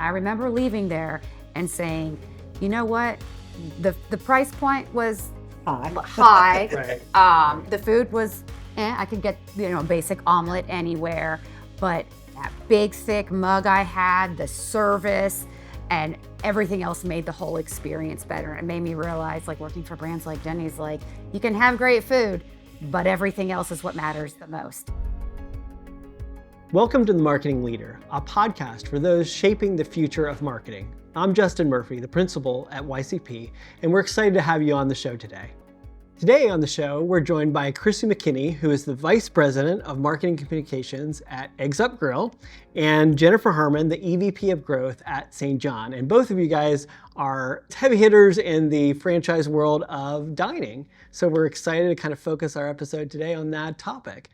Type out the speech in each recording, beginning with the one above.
I remember leaving there and saying, you know what, the price point was high. Right. The food was, I could get, basic omelet anywhere, but that big thick mug I had, the service, and everything else made the whole experience better. It made me realize, like, working for brands like Jenny's, like, you can have great food, but everything else is what matters the most. Welcome to The Marketing Leader, a podcast for those shaping the future of marketing. I'm Justin Murphy, the principal at YCP, and we're excited to have you on the show today. Today on the show, we're joined by Chrissy McKinney, who is the Vice President of Marketing Communications at Eggs Up Grill, and Jennifer Harmon, the EVP of Growth at St. John. And both of you guys are heavy hitters in the franchise world of dining. So we're excited to kind of focus our episode today on that topic.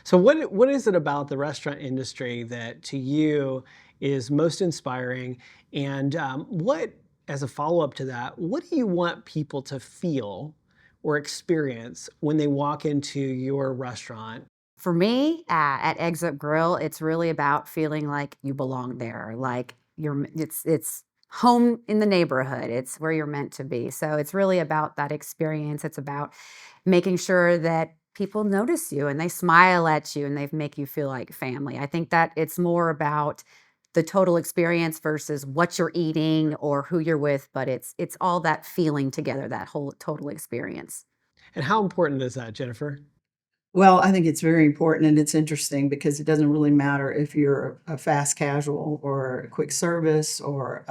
So what is it about the restaurant industry that to you is most inspiring? And what, as a follow-up to that, what do you want people to feel or experience when they walk into your restaurant? For me, at Eggs Up Grill, it's really about feeling like you belong there, like it's home in the neighborhood. It's where you're meant to be. So it's really about that experience. It's about making sure that people notice you and they smile at you and they make you feel like family. I think that it's more about the total experience versus what you're eating or who you're with, but it's all that feeling together, that whole total experience. And how important is that, Jennifer? Well, I think it's very important and it's interesting because it doesn't really matter if you're a fast casual or a quick service or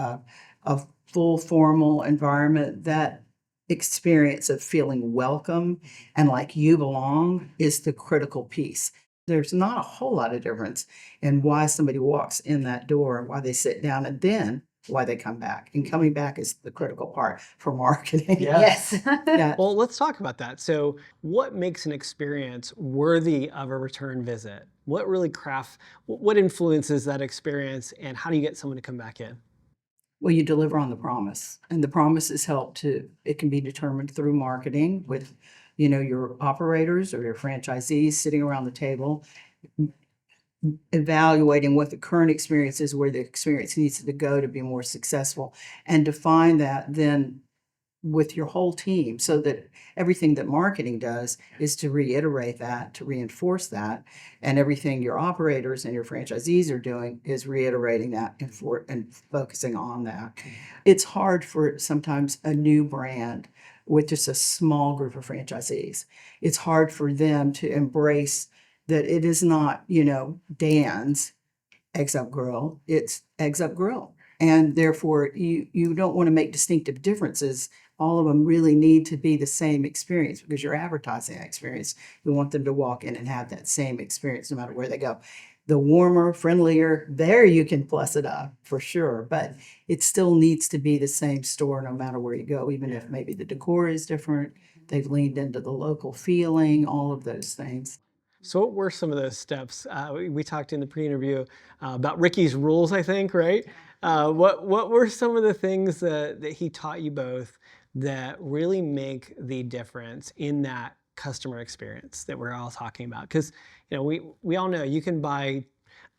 a full formal environment. That experience of feeling welcome and like you belong is the critical piece. There's not a whole lot of difference in why somebody walks in that door and why they sit down and then why they come back. And coming back is the critical part for marketing. Yeah. Yes. Yeah. Well, let's talk about that. So what makes an experience worthy of a return visit? What influences that experience, and how do you get someone to come back in? Well, you deliver on the promise, and the promise is it can be determined through marketing with, your operators or your franchisees sitting around the table, evaluating what the current experience is, where the experience needs to go to be more successful, and define that then with your whole team so that everything that marketing does is to reiterate that, to reinforce that, and everything your operators and your franchisees are doing is reiterating that and focusing on that. It's hard for sometimes a new brand with just a small group of franchisees. It's hard for them to embrace that it is not, Dan's Eggs Up Grill, it's Eggs Up Grill. And therefore, you don't want to make distinctive differences. All of them really need to be the same experience because you're advertising that experience. You want them to walk in and have that same experience no matter where they go. The warmer, friendlier, there you can plus it up for sure, but it still needs to be the same store no matter where you go, even if maybe the decor is different. They've leaned into the local feeling, all of those things. So what were some of those steps? We talked in the pre-interview about Ricky's rules, I think, right? What were some of the things that he taught you both that really make the difference in that customer experience that we're all talking about? Because we all know you can buy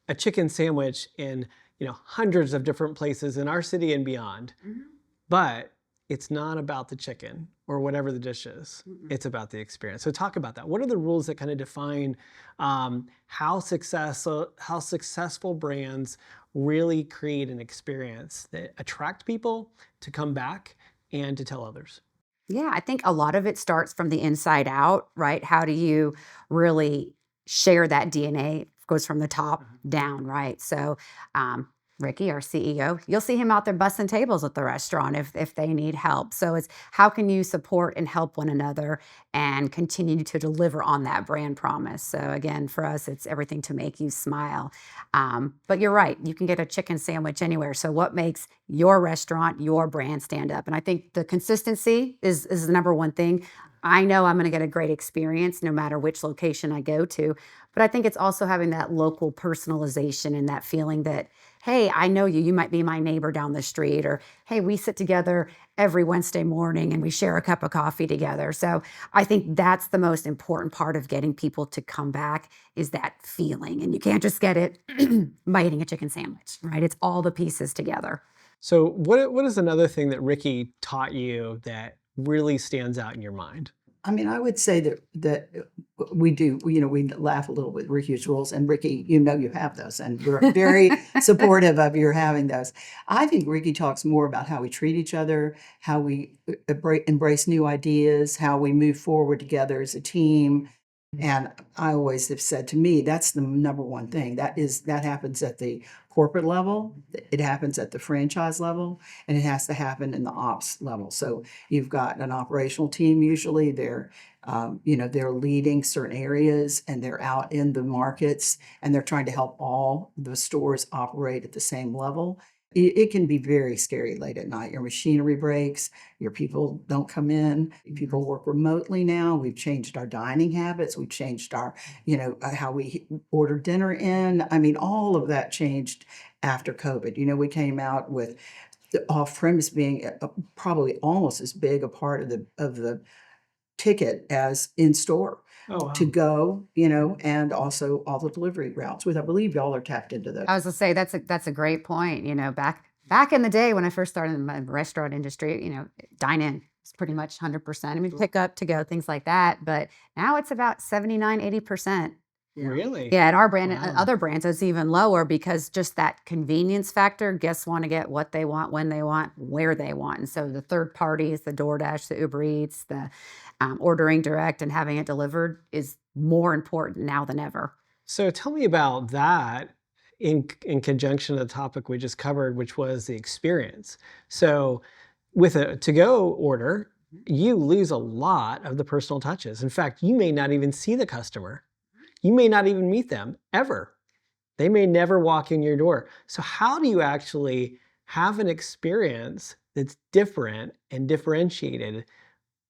a chicken sandwich in hundreds of different places in our city and beyond, but it's not about the chicken or whatever the dish is. It's about the experience. So talk about that. What are the rules that kind of define how successful brands really create an experience that attract people to come back and to tell others? Yeah, I think a lot of it starts from the inside out, right? How do you really share that DNA? It goes from the top down, right? So, Ricky, our CEO, you'll see him out there bussing tables at the restaurant if they need help. So it's how can you support and help one another and continue to deliver on that brand promise? So again, for us, it's everything to make you smile. But you're right, you can get a chicken sandwich anywhere. So what makes your restaurant, your brand stand up? And I think the consistency is the number one thing. I know I'm going to get a great experience no matter which location I go to, but I think it's also having that local personalization and that feeling that, hey, I know you might be my neighbor down the street, or hey, we sit together every Wednesday morning and we share a cup of coffee together. So I think that's the most important part of getting people to come back, is that feeling. And you can't just get it by eating a chicken sandwich, right? It's all the pieces together. So what is another thing that Ricky taught you that really stands out in your mind? I mean, I would say that we do, we laugh a little with Ricky's rules, and Ricky, you have those, and we're very supportive of your having those. I think Ricky talks more about how we treat each other, how we embrace new ideas, how we move forward together as a team. And I always have said, to me, that's the number one thing. That happens at the corporate level, it happens at the franchise level, and it has to happen in the ops level. So you've got an operational team. Usually, they're leading certain areas, and they're out in the markets, and they're trying to help all the stores operate at the same level. It can be very scary late at night. Your machinery breaks, your people don't come in, people work remotely now. We've changed our dining habits, we've changed our, how we order dinner in. I mean, all of that changed after COVID. We came out with the off-premise being probably almost as big a part of the ticket as in store. Oh, To wow. go, and also all the delivery routes, which I believe y'all are tapped into those. I was gonna say that's a great point. Back in the day when I first started in the restaurant industry, dine in is pretty much 100%. I mean, pick up to go, things like that. But now it's about 79, 80%. Yeah. Really? Yeah, at our brand and Wow. other brands, it's even lower, because just that convenience factor, guests want to get what they want, when they want, where they want. And so the third parties, the DoorDash, the Uber Eats, the ordering direct and having it delivered is more important now than ever. So tell me about that in conjunction to the topic we just covered, which was the experience. So with a to-go order, you lose a lot of the personal touches. In fact, you may not even see the customer. You may not even meet them ever. They may never walk in your door. So how do you actually have an experience that's different and differentiated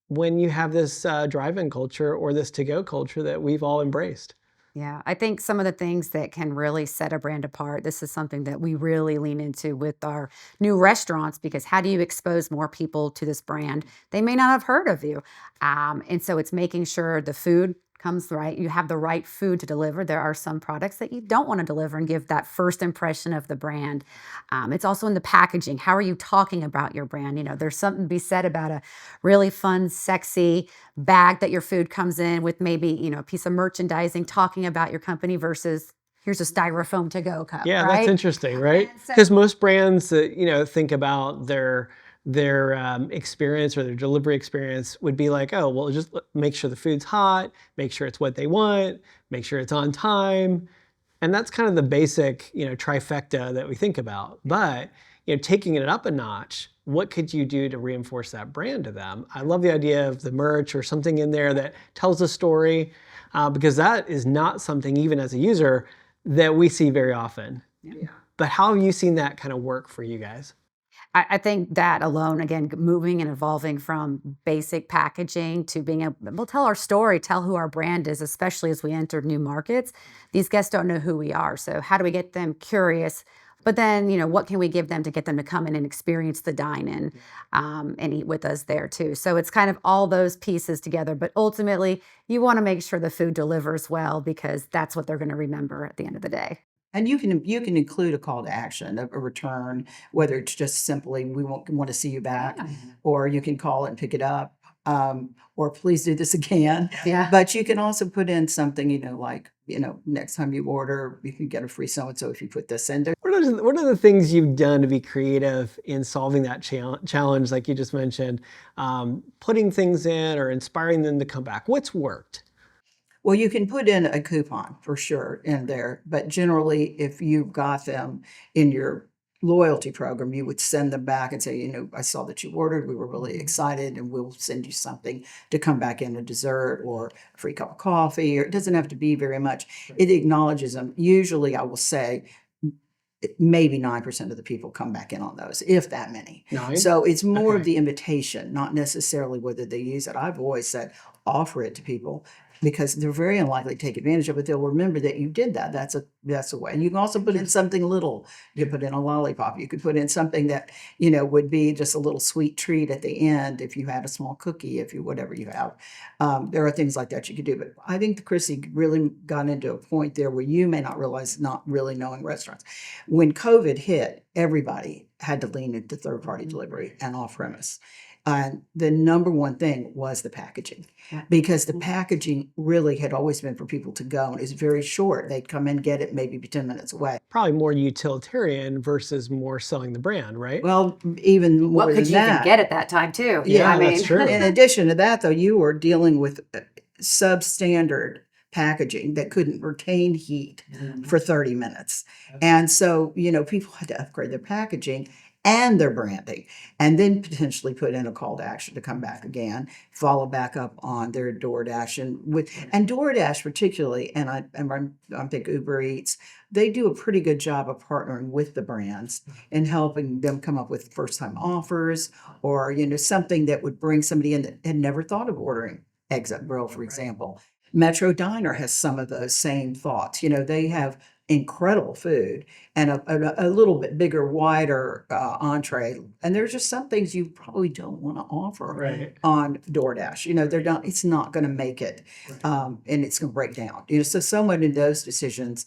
when you have this drive-in culture or this to-go culture that we've all embraced? Yeah, I think some of the things that can really set a brand apart, this is something that we really lean into with our new restaurants, because how do you expose more people to this brand? They may not have heard of you. And so it's making sure the food comes right. You have the right food to deliver. There are some products that you don't want to deliver and give that first impression of the brand. It's also in the packaging. How are you talking about your brand? There's something to be said about a really fun, sexy bag that your food comes in with, maybe, a piece of merchandising talking about your company, versus here's a styrofoam to go cup, Yeah, that's right? interesting, right? And Because so most brands that think about their experience or their delivery experience would be like, oh, well, just make sure the food's hot, make sure it's what they want, make sure it's on time, and that's kind of the basic trifecta that we think about. But taking it up a notch, what could you do to reinforce that brand to them? I love the idea of the merch or something in there that tells a story, because that is not something, even as a user, that we see very often. Yeah. But how have you seen that kind of work for you guys? I think that alone, again, moving and evolving from basic packaging to being able, we'll tell our story, tell who our brand is, especially as we enter new markets. These guests don't know who we are. So how do we get them curious? But then, what can we give them to get them to come in and experience the dine-in, and eat with us there too? So it's kind of all those pieces together. But ultimately, you want to make sure the food delivers well, because that's what they're going to remember at the end of the day. And you can include a call to action, a return, whether it's just simply, we want to see you back, Yeah. or you can call it and pick it up, or please do this again. Yeah. But you can also put in something, like, next time you order, you can get a free so-and-so if you put this in there. What are the things you've done to be creative in solving that challenge, like you just mentioned, putting things in or inspiring them to come back? What's worked? Well, you can put in a coupon for sure in there, but generally, if you've got them in your loyalty program, you would send them back and say, I saw that you ordered, we were really excited, and we'll send you something to come back in, a dessert or a free cup of coffee, or it doesn't have to be very much. It acknowledges them. Usually, I will say, maybe 9% of the people come back in on those, if that many. Nine? So it's more of Okay. the invitation, not necessarily whether they use it. I've always said, offer it to people. because they're very unlikely to take advantage of it. They'll remember that you did that. That's a way. And you can also put in something little. You could put in a lollipop. You could put in something that, would be just a little sweet treat at the end if you had a small cookie, if you whatever you have. There are things like that you could do. But I think the Chrissy really got into a point there where you may not realize, not really knowing restaurants. When COVID hit, everybody had to lean into third-party delivery and off-premise. And the number one thing was the packaging, because the packaging really had always been for people to go, and it was very short. They'd come in, get it, maybe be 10 minutes away. Probably more utilitarian versus more selling the brand, right? Well, even more What could than you even that. get at that time too? Yeah, I mean, that's true. In addition to that, though, you were dealing with substandard packaging that couldn't retain heat for 30 minutes. And so, people had to upgrade their packaging and their branding, and then potentially put in a call to action to come back again, follow back up on their DoorDash and DoorDash particularly, and I think Uber Eats, they do a pretty good job of partnering with the brands and helping them come up with first time offers, or something that would bring somebody in that had never thought of ordering eggs at grill, for example. Metro Diner has some of those same thoughts. They have incredible food and a little bit bigger, wider entree. And there's just some things you probably don't want to offer on DoorDash. They're not. It's not going to make it, and it's going to break down. So many of those decisions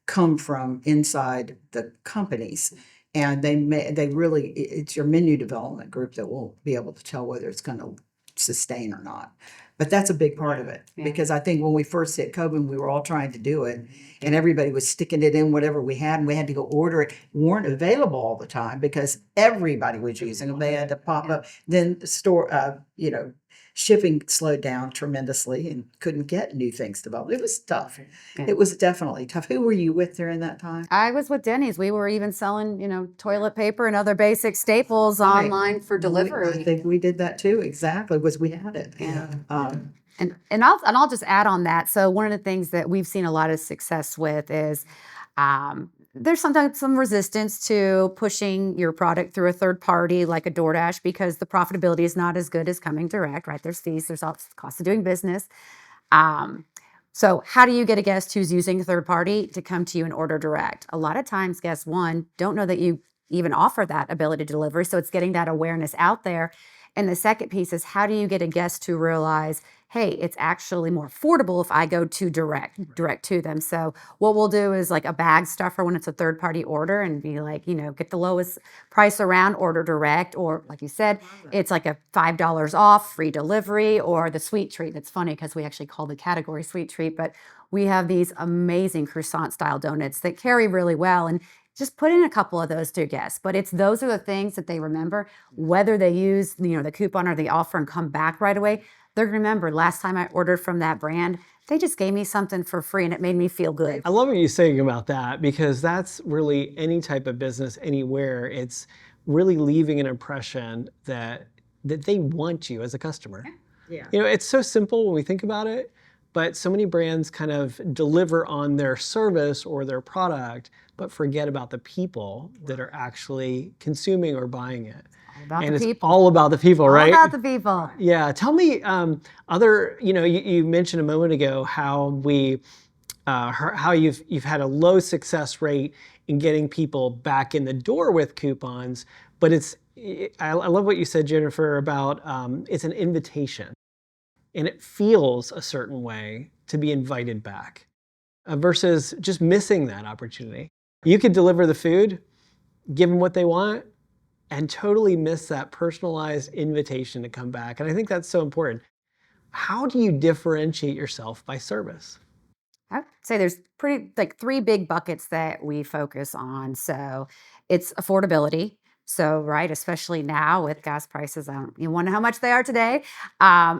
come from inside the companies. And they really, it's your menu development group that will be able to tell whether it's going to sustain or not. But that's a big part of it, because I think when we first hit COVID, we were all trying to do it, and everybody was sticking it in whatever we had, and we had to go order it. Weren't available all the time because everybody was using them. They had to pop up. Then the store, shipping slowed down tremendously and couldn't get new things developed. It was tough. Yeah. It was definitely tough. Who were you with during that time? I was with Denny's. We were even selling, toilet paper and other basic staples online for delivery. I think we did that too. Exactly, was we had it. Yeah. And I'll just add on that. So one of the things that we've seen a lot of success with is there's sometimes some resistance to pushing your product through a third party like a DoorDash, because the profitability is not as good as coming direct, right? There's fees, there's all cost of doing business. So how do you get a guest who's using a third party to come to you and order direct? A lot of times guests, one, don't know that you even offer that ability to delivery. So it's getting that awareness out there. And the second piece is, how do you get a guest to realize, hey, it's actually more affordable if I go to direct to them. So what we'll do is like a bag stuffer when it's a third party order, and be like, get the lowest price around, order direct. Or like you said, it's like a $5 off, free delivery, or the sweet treat. That's funny because we actually call the category sweet treat, but we have these amazing croissant style donuts that carry really well. And just put in a couple of those to guests. But those are the things that they remember, whether they use the coupon or the offer and come back right away. They're going to remember, last time I ordered from that brand, they just gave me something for free and it made me feel good. I love what you're saying about that, because that's really any type of business anywhere. It's really leaving an impression that they want you as a customer. Yeah. It's so simple when we think about it, but so many brands kind of deliver on their service or their product, but forget about the people that are actually consuming or buying it. It's all about the people, right? All about the people. Yeah. Tell me you mentioned a moment ago how you've had a low success rate in getting people back in the door with coupons, but I love what you said, Jennifer, about it's an invitation, and it feels a certain way to be invited back versus just missing that opportunity. You could deliver the food, give them what they want, and totally miss that personalized invitation to come back. And I think that's so important. How do you differentiate yourself by service? I'd say there's three big buckets that we focus on. So it's affordability. So, right, especially now with gas prices, you wonder how much they are today.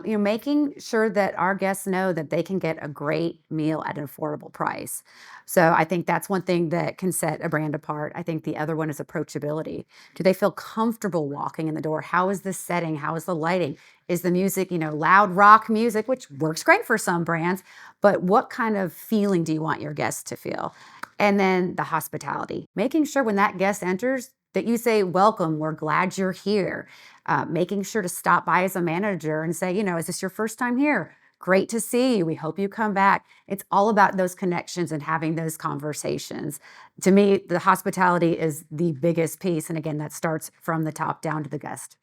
Making sure that our guests know that they can get a great meal at an affordable price. So I think that's one thing that can set a brand apart. I think the other one is approachability. Do they feel comfortable walking in the door? How is the setting? How is the lighting? Is the music, loud rock music, which works great for some brands, but what kind of feeling do you want your guests to feel? And then the hospitality, making sure when that guest enters that you say, welcome, we're glad you're here. Making sure to stop by as a manager and say, is this your first time here? great to see you. We hope you come back. It's all about those connections and having those conversations. To me, the hospitality is the biggest piece. And again, that starts from the top down to the guest.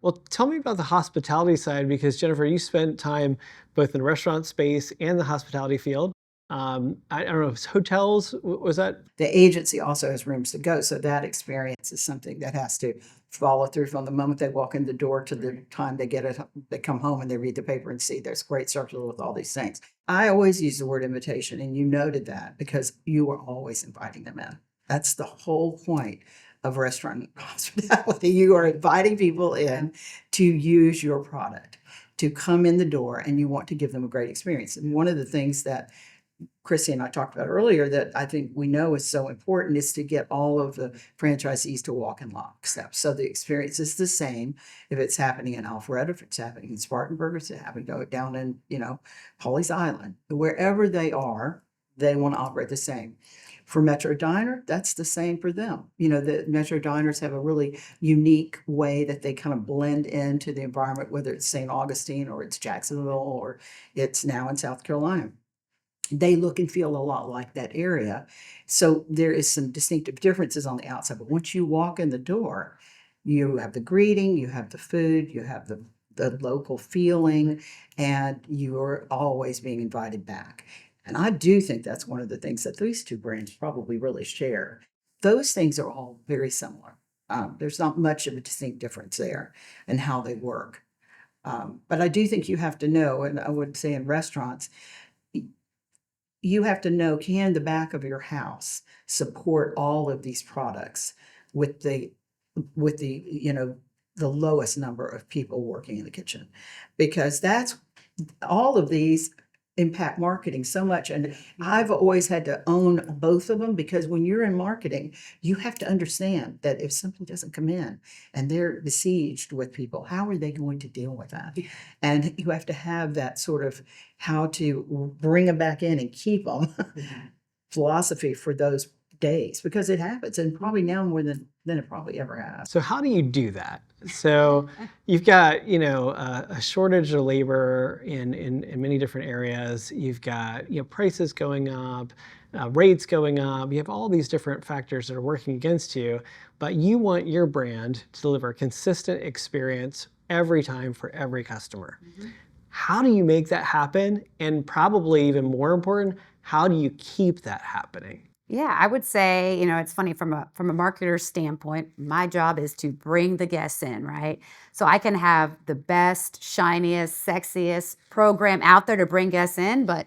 Well, tell me about the hospitality side, because Jennifer, you spent time both in the restaurant space and the hospitality field. I don't know, if it's hotels, was that? The agency also has rooms to go, so that experience is something that has to follow through from the moment they walk in the door to the time they get it. They come home and they read the paper and see there's great circular with all these things. I always use the word invitation, and you noted that because you are always inviting them in. That's the whole point of restaurant hospitality. You are inviting people in to use your product, to come in the door, and you want to give them a great experience. And one of the things that Chrissy and I talked about earlier that I think we know is so important is to get all of the franchisees to walk in lockstep. So the experience is the same if it's happening in Alpharetta, if it's happening in Spartanburg, if it's happening down in, Pawleys Island. Wherever they are, they want to operate the same. For Metro Diner, that's the same for them. The Metro Diners have a really unique way that they kind of blend into the environment, whether it's St. Augustine or it's Jacksonville or it's now in South Carolina. They look and feel a lot like that area. So there is some distinctive differences on the outside. But once you walk in the door, you have the greeting, you have the food, you have the local feeling, and you're always being invited back. And I do think that's one of the things that these two brands probably really share. Those things are all very similar. There's not much of a distinct difference there in how they work. But I do think you have to know, and I would say in restaurants, you have to know, can the back of your house support all of these products with the the lowest number of people working in the kitchen? Because that's all of these impact marketing so much. And I've always had to own both of them, because when you're in marketing, you have to understand that if something doesn't come in and they're besieged with people, how are they going to deal with that? And you have to have that sort of how to bring them back in and keep them philosophy for those days, because it happens, and probably now more than it probably ever has. So how do you do that? So you've got, a shortage of labor in many different areas. You've got, prices going up, rates going up. You have all these different factors that are working against you, but you want your brand to deliver a consistent experience every time for every customer. How do you make that happen? And probably even more important, how do you keep that happening? Yeah, I would say, it's funny from a marketer's standpoint, my job is to bring the guests in, right? So I can have the best, shiniest, sexiest program out there to bring guests in, but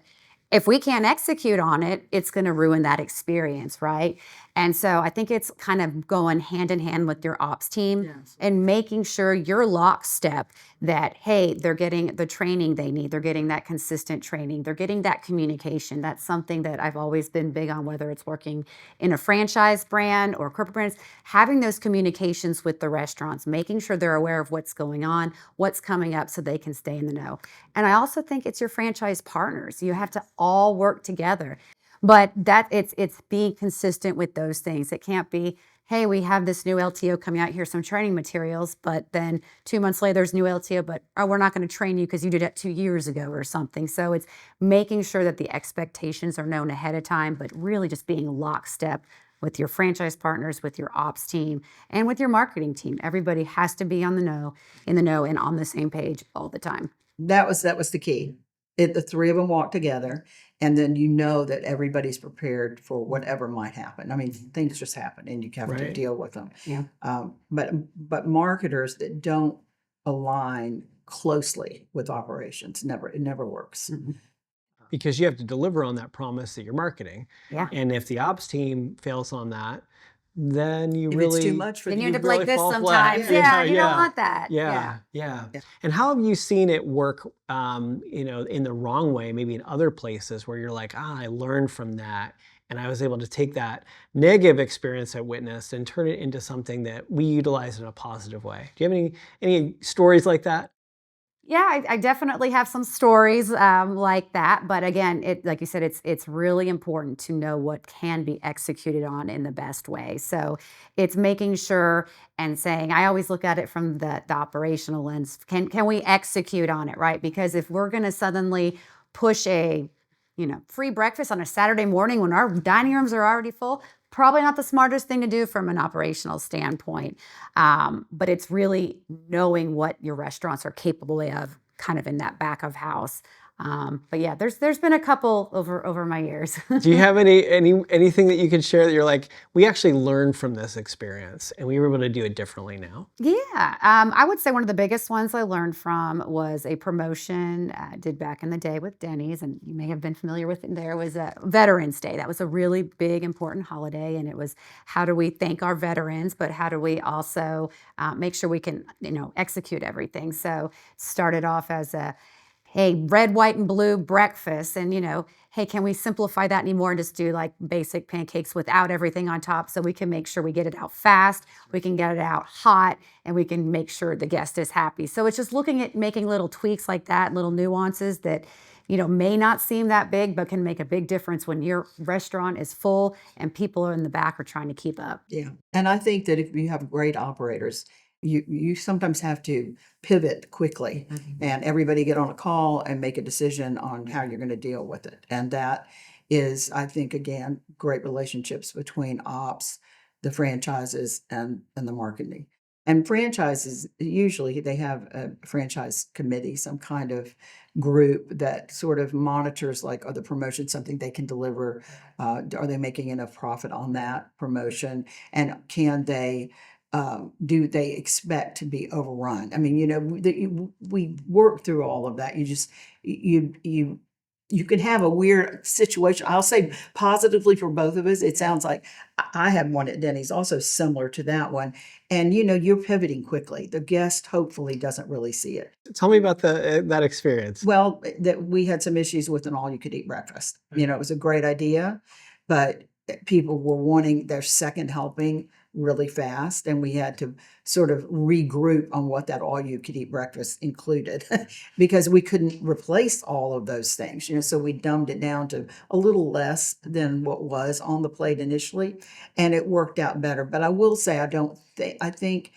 if we can't execute on it, it's going to ruin that experience, right? And so I think it's kind of going hand in hand with your ops team and making sure you're lockstep that, hey, they're getting the training they need. They're getting that consistent training. They're getting that communication. That's something that I've always been big on, whether it's working in a franchise brand or corporate brands, having those communications with the restaurants, making sure they're aware of what's going on, what's coming up so they can stay in the know. And I also think it's your franchise partners. You have to all work together. But it's being consistent with those things. It can't be, hey, we have this new LTO coming out, here's some training materials, but then 2 months later there's new LTO, but we're not going to train you because you did it 2 years ago or something. So it's making sure that the expectations are known ahead of time, but really just being lockstep with your franchise partners, with your ops team, and with your marketing team. Everybody has to be in the know, and on the same page all the time. That was the key. The three of them walk together, and then that everybody's prepared for whatever might happen. I mean, things just happen, and you have to deal with them. Yeah. But marketers that don't align closely with operations, it never works. Because you have to deliver on that promise that you're marketing. Yeah. And if the ops team fails on that, then you If really it's too much for Then them, you end up really like this fall flat. sometimes. Yeah, you don't want that. Yeah. Yeah. And how have you seen it work, in the wrong way, maybe in other places where you're like, I learned from that, and I was able to take that negative experience I witnessed and turn it into something that we utilize in a positive way. Do you have any stories like that? Yeah, I definitely have some stories like that. But again, like you said, it's really important to know what can be executed on in the best way. So it's making sure and saying, I always look at it from the operational lens. Can we execute on it, right? Because if we're going to suddenly push a free breakfast on a Saturday morning when our dining rooms are already full, probably not the smartest thing to do from an operational standpoint. But it's really knowing what your restaurants are capable of, kind of in that back of house. But yeah, there's been a couple over my years. Do you have anything that you can share that you're like, we actually learned from this experience and we were able to do it differently now? Yeah, I would say one of the biggest ones I learned from was a promotion I did back in the day with Denny's, and you may have been familiar with it. There was a Veterans Day. That was a really big, important holiday, and it was how do we thank our veterans, but how do we also make sure we can, execute everything. So started off as a hey, red, white, and blue breakfast. And, hey, can we simplify that anymore and just do like basic pancakes without everything on top so we can make sure we get it out fast, we can get it out hot, and we can make sure the guest is happy. So it's just looking at making little tweaks like that, little nuances that, may not seem that big, but can make a big difference when your restaurant is full and people are in the back are trying to keep up. Yeah. And I think that if you have great operators, you sometimes have to pivot quickly and everybody get on a call and make a decision on how you're going to deal with it. And that is, I think, again, great relationships between ops, the franchises, and the marketing. And franchises, usually they have a franchise committee, some kind of group that sort of monitors, like, are the promotions something they can deliver? Are they making enough profit on that promotion? And can they do they expect to be overrun? I mean, we work through all of that. You can have a weird situation. I'll say positively for both of us. It sounds like I had one at Denny's also similar to that one. And you're pivoting quickly. The guest hopefully doesn't really see it. Tell me about that experience. Well, that we had some issues with an all-you-could-eat breakfast. It was a great idea, but people were wanting their second helping really fast, and we had to sort of regroup on what that all-you-could-eat breakfast included because we couldn't replace all of those things. So we dumbed it down to a little less than what was on the plate initially, and it worked out better. But I will say, I think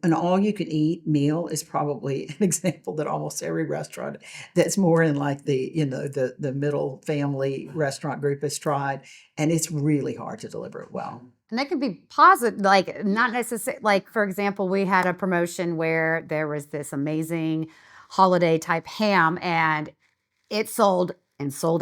an all-you-can-eat meal is probably an example that almost every restaurant that's more in like the middle family restaurant group has tried, and it's really hard to deliver it well. And that could be positive, like not necessarily, like for example, we had a promotion where there was this amazing holiday type ham and it sold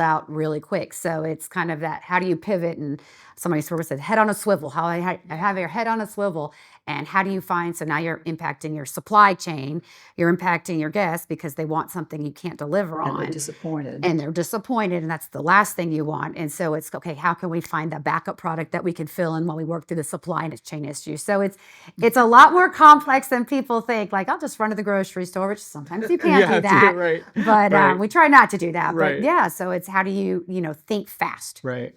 out really quick. So it's kind of that, how do you pivot? And somebody sort of said, head on a swivel, how I have your head on a swivel. And how do you find, so now you're impacting your supply chain, you're impacting your guests because they want something you can't deliver And on. they're disappointed. And they're disappointed, and that's the last thing you want. And so it's, okay, how can we find that backup product that we can fill in while we work through the supply chain issues? So it's a lot more complex than people think. Like, I'll just run to the grocery store, which sometimes you can't do that. Right. But Right. we try not to do that. Right. But yeah, so it's how do you, think fast. Right.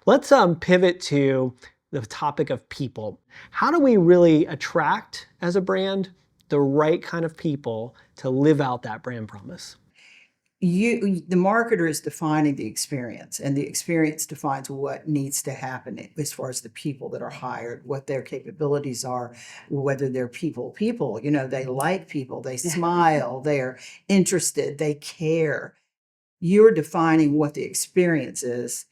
Let's pivot to the topic of people. How do we really attract, as a brand, the right kind of people to live out that brand promise? The marketer is defining the experience, and the experience defines what needs to happen as far as the people that are hired, what their capabilities are, whether they're people, they like people, they smile, they're interested, they care. You're defining what the experience is.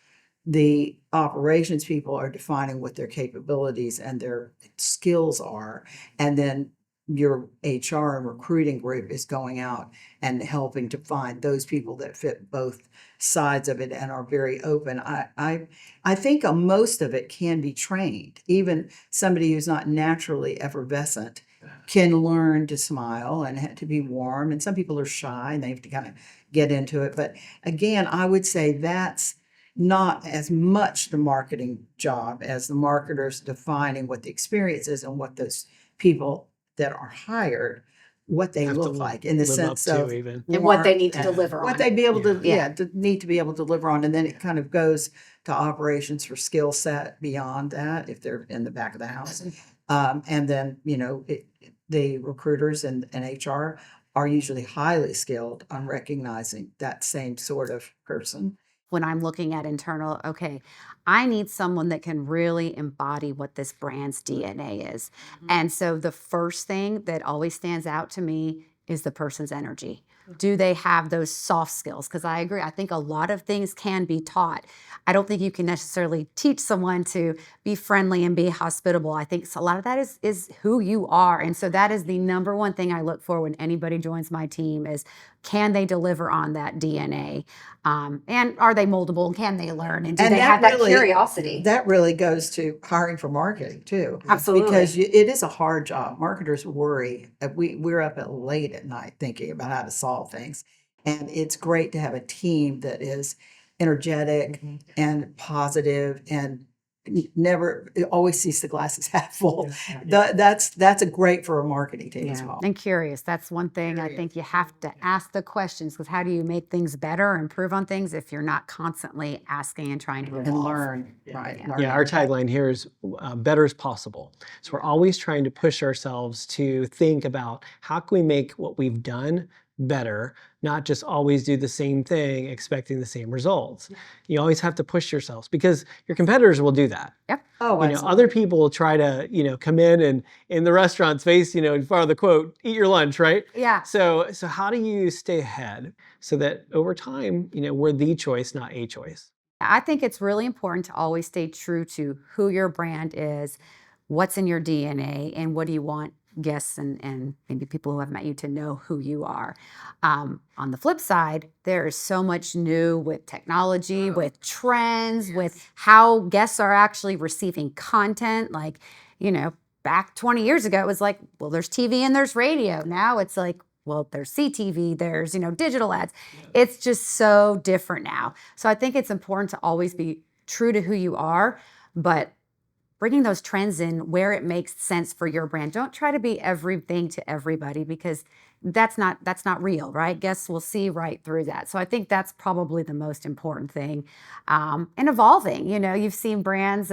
The operations people are defining what their capabilities and their skills are. And then your HR and recruiting group is going out and helping to find those people that fit both sides of it and are very open. I think most of it can be trained. Even somebody who's not naturally effervescent can learn to smile and to be warm. And some people are shy and they have to kind of get into it. But again, I would say that's not as much the marketing job as the marketers defining what the experience is and what those people that are hired, what they Have to look like in the live sense up to of even. And what they need to warmth, deliver what on. they be able to Yeah. need to be able to deliver on. And then it kind of goes to operations for skill set beyond that if they're in the back of the house. And then the recruiters and HR are usually highly skilled on recognizing that same sort of person. When I'm looking at internal, okay, I need someone that can really embody what this brand's DNA is. And so the first thing that always stands out to me is the person's energy. Do they have those soft skills? Because I agree, I think a lot of things can be taught. I don't think you can necessarily teach someone to be friendly and be hospitable. I think a lot of that is who you are. And so that is the number one thing I look for when anybody joins my team is, can they deliver on that DNA? And are they moldable? Can they learn? And do they have that curiosity? That really goes to hiring for marketing too. Absolutely. Because it is a hard job. Marketers worry. We're up at late at night thinking about how to solve things. And it's great to have a team that is energetic and positive and never it always sees the glasses half full. That's a great for a marketing team as well. And curious. That's one thing I think you have to ask the questions, because how do you make things better, improve on things if you're not constantly asking and trying to And evolve? learn, right? Yeah. learn. Yeah, our tagline here is better is possible. So we're always trying to push ourselves to think about how can we make what we've done better, not just always do the same thing expecting the same results. You always have to push yourselves because your competitors will do that. Yep. Oh, Other people will try to, come in the restaurant space, in front of the quote, eat your lunch, right? Yeah. So how do you stay ahead so that over time, we're the choice, not a choice? I think it's really important to always stay true to who your brand is, what's in your DNA, and what do you want guests and maybe people who have met you to know who you are. On the flip side, there is so much new with technology, with trends, with how guests are actually receiving content. Like, back 20 years ago, it was like, well, there's TV and there's radio. Now it's like, well, there's CTV, there's, digital ads. It's just so different now. So I think it's important to always be true to who you are, but bringing those trends in where it makes sense for your brand. Don't try to be everything to everybody, because that's not real, right? Guests will see right through that. So I think that's probably the most important thing. And evolving, you've seen brands.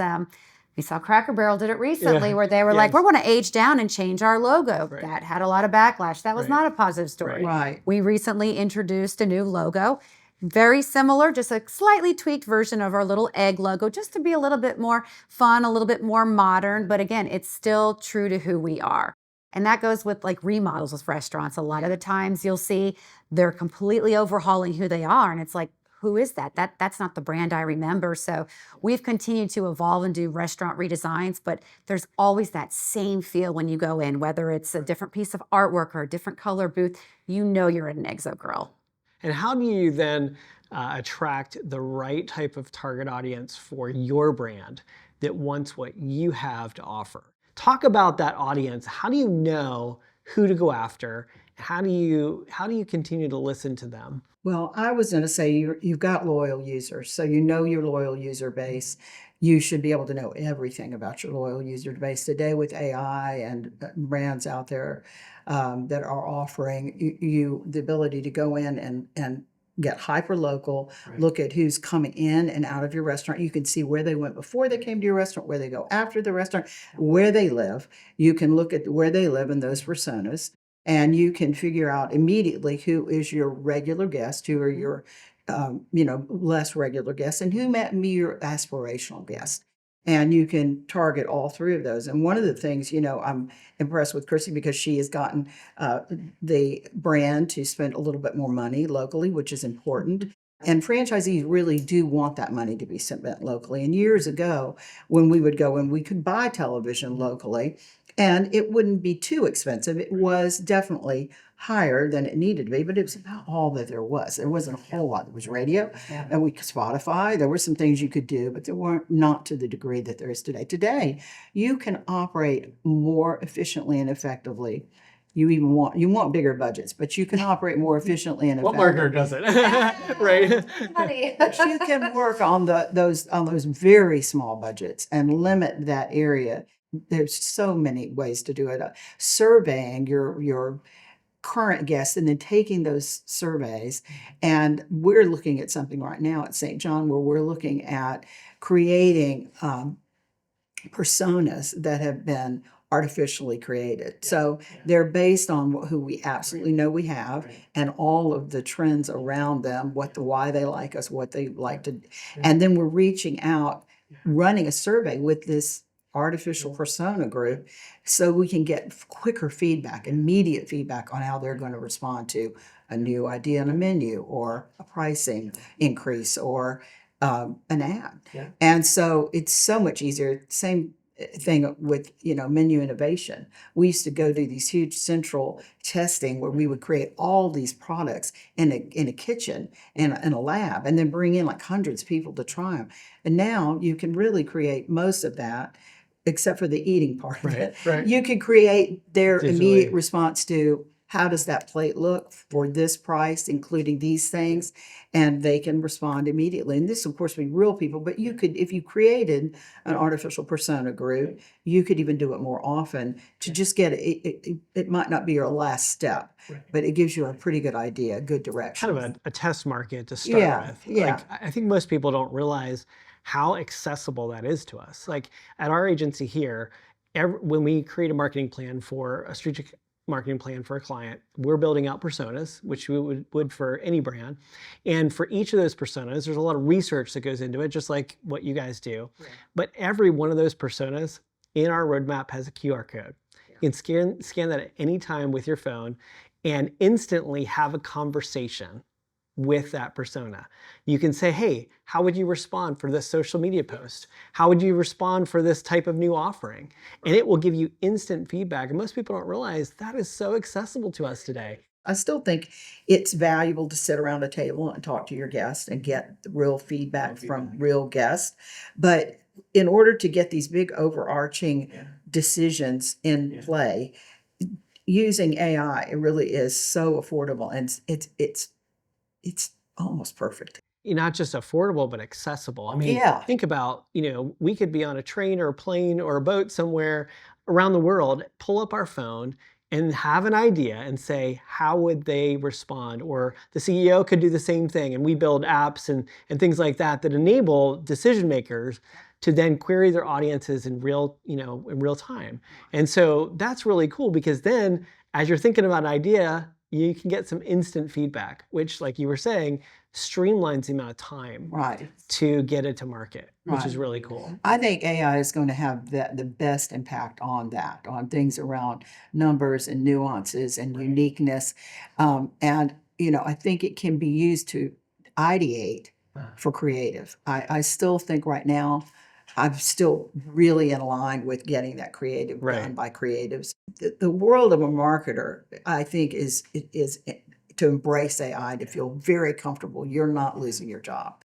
We saw Cracker Barrel did it recently where they were like, Yes. we're going to age down and change our logo. Right. That had a lot of backlash. That was Right. not a positive story. Right. We recently introduced a new logo. Very similar, just a slightly tweaked version of our little egg logo, just to be a little bit more fun, a little bit more modern. But again, it's still true to who we are. And that goes with like remodels with restaurants. A lot of the times you'll see they're completely overhauling who they are. And it's like, who is that? That's not the brand I remember. So we've continued to evolve and do restaurant redesigns, but there's always that same feel when you go in, whether it's a different piece of artwork or a different color booth, you're at an Exo Grill. And how do you then attract the right type of target audience for your brand that wants what you have to offer? Talk about that audience. How do you know who to go after? How do you continue to listen to them? Well, I was going to say you've got loyal users, so you know your loyal user base. You should be able to know everything about your loyal user base today with AI and brands out there that are offering you the ability to go in and get hyper local, look at who's coming in and out of your restaurant. You can see where they went before they came to your restaurant, where they go after the restaurant, where they live. You can look at where they live in those personas. And you can figure out immediately who is your regular guest, who are your, less regular guests, and who might be your aspirational guest. And you can target all three of those. And one of the things, I'm impressed with Chrissy because she has gotten the brand to spend a little bit more money locally, which is important. And franchisees really do want that money to be spent locally. And years ago, when we would go and we could buy television locally, and it wouldn't be too expensive. It was definitely higher than it needed to be, but it was about all that there was. There wasn't a whole lot. There was radio and Spotify. There were some things you could do, but there weren't not to the degree that there is today. Today, you can operate more efficiently and effectively. You want bigger budgets, but you can operate more efficiently and What effectively. marketer doesn't? Right? But you can work on those very small budgets and limit that area. There's so many ways to do it. Surveying your current guests and then taking those surveys. And we're looking at something right now at St. John where we're looking at creating personas that have been artificially created. So they're based on who we absolutely know we have and all of the trends around them, why they like us, what they like to, and then we're reaching out, running a survey with this artificial persona group so we can get quicker feedback, immediate feedback on how they're going to respond to a new idea on a menu or a pricing increase or an ad. And so it's so much easier. Same thing with menu innovation. We used to go do these huge central testing where we would create all these products in a kitchen in a lab and then bring in like hundreds of people to try them. And now you can really create most of that, except for the eating part of it. Right. You can create their Digitally. immediate response to how does that plate look for this price, including these things, and they can respond immediately. And this, of course, would be real people, but you could, if you created an artificial persona group, you could even do it more often to just get it. It might not be your last step, but it gives you a pretty good idea, a good direction. Kind of a test market to start with. Yeah. Like, I think most people don't realize how accessible that is to us. Like at our agency here, when we create a marketing plan for a strategic marketing plan for a client, we're building out personas, which we would for any brand. And for each of those personas, there's a lot of research that goes into it, just like what you guys do. Right. But every one of those personas in our roadmap has a QR code. You can scan that at any time with your phone and instantly have a conversation with that persona. You can say, hey, how would you respond for this social media post? How would you respond for this type of new offering? And it will give you instant feedback. And most people don't realize that is so accessible to us today. I still think it's valuable to sit around a table and talk to your guests and get real feedback from real guests. But in order to get these big overarching decisions in play, using AI, it really is so affordable, and it's almost perfect. Not just affordable, but accessible. I mean, Yeah. think about, we could be on a train or a plane or a boat somewhere around the world, pull up our phone and have an idea and say, how would they respond? Or the CEO could do the same thing. And we build apps and things like that enable decision makers to then query their audiences in real time. And so that's really cool because then as you're thinking about an idea, you can get some instant feedback, which, like you were saying, streamlines the amount of time to get it to market, which is really cool. I think AI is going to have the best impact on that, on things around numbers and nuances and uniqueness. And, I think it can be used to ideate for creative. I still think right now, I'm still really in line with getting that creative done by creatives. The world of a marketer, I think, is to embrace AI, to feel very comfortable. You're not losing your job.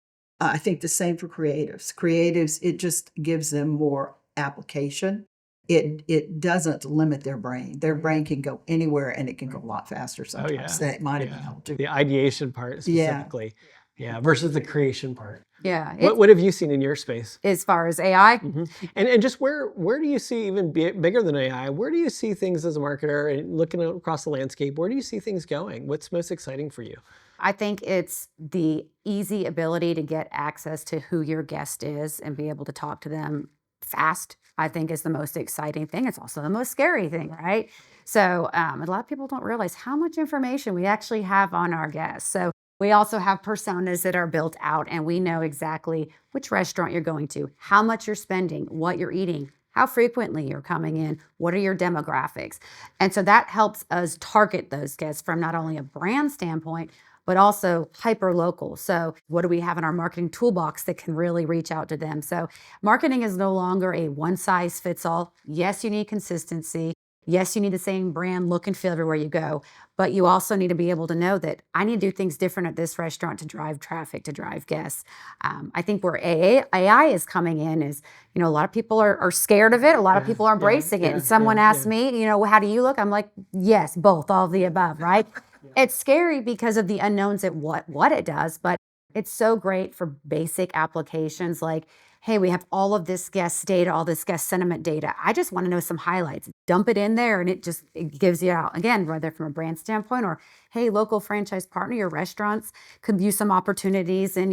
I think the same for creatives. Creatives, it just gives them more application. It doesn't limit their brain. Their brain can go anywhere and it can go a lot faster sometimes than it might have been able to. The ideation part specifically. Yeah, versus the creation part. Yeah. What have you seen in your space? As far as AI? Mm-hmm. And just where do you see, even bigger than AI, where do you see things as a marketer and looking across the landscape, where do you see things going? What's most exciting for you? I think it's the easy ability to get access to who your guest is and be able to talk to them fast, I think is the most exciting thing. It's also the most scary thing, right? So a lot of people don't realize how much information we actually have on our guests. So we also have personas that are built out and we know exactly which restaurant you're going to, how much you're spending, what you're eating, how frequently you're coming in, what are your demographics. And so that helps us target those guests from not only a brand standpoint, but also hyper local. So what do we have in our marketing toolbox that can really reach out to them? So marketing is no longer a one size fits all. Yes, you need consistency. Yes, you need the same brand look and feel everywhere you go, but you also need to be able to know that I need to do things different at this restaurant to drive traffic, to drive guests. I think where AI is coming in is, a lot of people are scared of it. A lot of people are embracing it. And someone asked me, how do you look? I'm like, yes, both, all of the above, right? It's scary because of the unknowns at what it does, but it's so great for basic applications like, hey, we have all of this guest data, all this guest sentiment data. I just want to know some highlights. Dump it in there and it gives you out. Again, whether from a brand standpoint or, hey, local franchise partner, your restaurants could use some opportunities and,